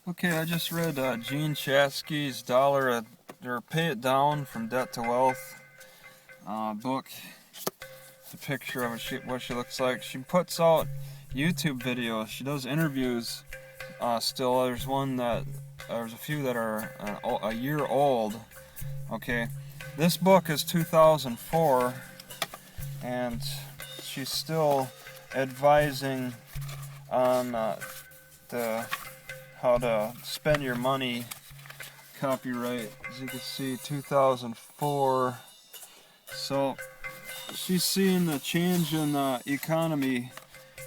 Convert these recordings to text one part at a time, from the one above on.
Okay, I just read Gene Chatzky's or Pay It Down from Debt to Wealth book. It's a picture of what she looks like. She puts out YouTube videos. She does interviews. Still, there's a few that are a year old. Okay, this book is 2004, and she's still advising on how to spend your money. Copyright, as you can see, 2004. So she's seeing the change in the economy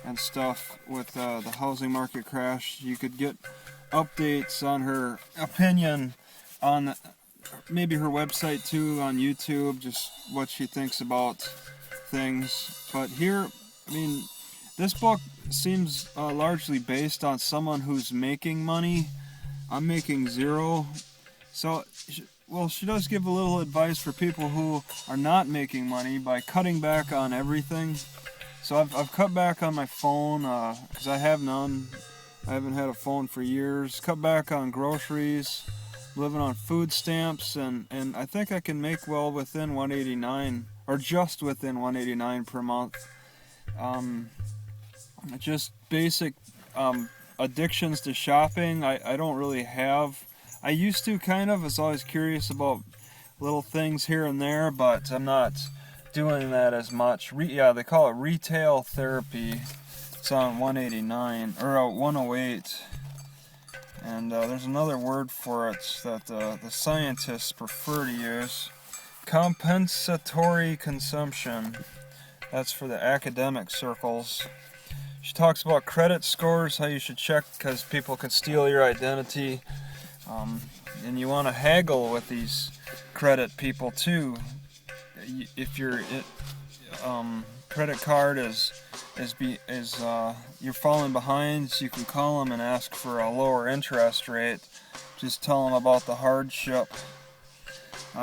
and stuff with the housing market crash. You could get updates on her opinion on maybe her website too, on YouTube, just what she thinks about things. But here, I mean, this book seems largely based on someone who's making money. I'm making zero. So, she does give a little advice for people who are not making money by cutting back on everything. So I've cut back on my phone because I have none. I haven't had a phone for years. Cut back on groceries, living on food stamps, and I think I can make well within $189, or just within $189 per month. Just basic addictions to shopping. I don't really have. I used to kind of. I was always curious about little things here and there, but I'm not doing that as much. They call it retail therapy. It's on 189 or 108, and there's another word for it that the scientists prefer to use: compensatory consumption. That's for the academic circles. She talks about credit scores, how you should check because people can steal your identity. And you want to haggle with these credit people too. If your credit card is you're falling behind, so you can call them and ask for a lower interest rate. Just tell them about the hardship.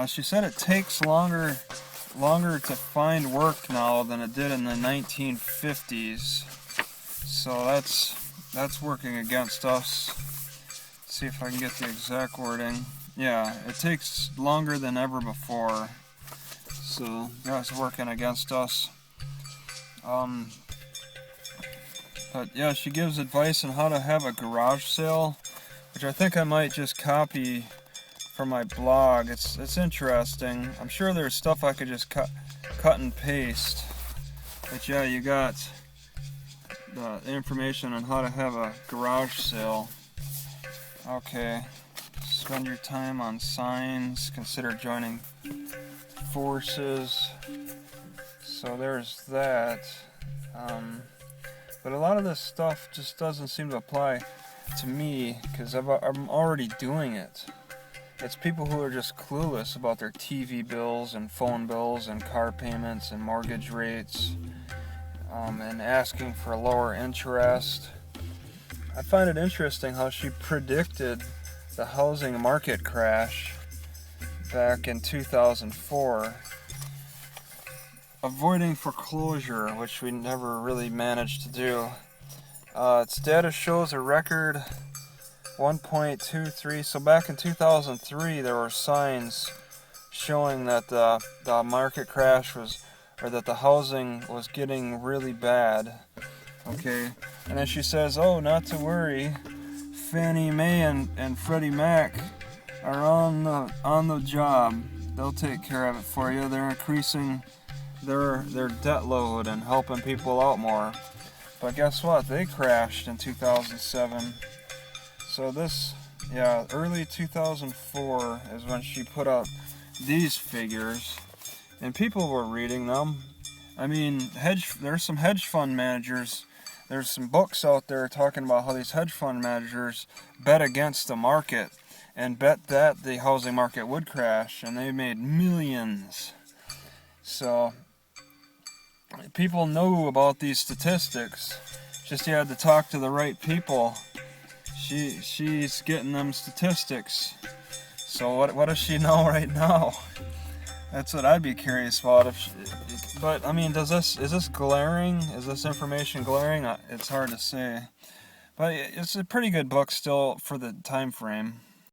She said it takes longer to find work now than it did in the 1950s. So that's working against us. Let's see if I can get the exact wording. Yeah, it takes longer than ever before. So that's working against us. But yeah, she gives advice on how to have a garage sale, which I think I might just copy from my blog. It's interesting. I'm sure there's stuff I could just cut and paste. But yeah, you got the information on how to have a garage sale. Okay, spend your time on signs, consider joining forces. So there's that. But a lot of this stuff just doesn't seem to apply to me because I'm already doing it. It's people who are just clueless about their TV bills and phone bills and car payments and mortgage rates, and asking for a lower interest. I find it interesting how she predicted the housing market crash back in 2004, avoiding foreclosure, which we never really managed to do. Its data shows a record 1.23. So back in 2003, there were signs showing that the market crash that the housing was getting really bad. Okay, and then she says, "Oh, not to worry, Fannie Mae and Freddie Mac are on the job. They'll take care of it for you. They're increasing their debt load and helping people out more." But guess what? They crashed in 2007. So early 2004 is when she put out these figures, and people were reading them. I mean, there's some hedge fund managers. There's some books out there talking about how these hedge fund managers bet against the market and bet that the housing market would crash, and they made millions. So people knew about these statistics. Just you had to talk to the right people. She's getting them statistics. So what does she know right now? That's what I'd be curious about. But I mean, is this glaring? Is this information glaring? It's hard to say. But it's a pretty good book still for the time frame.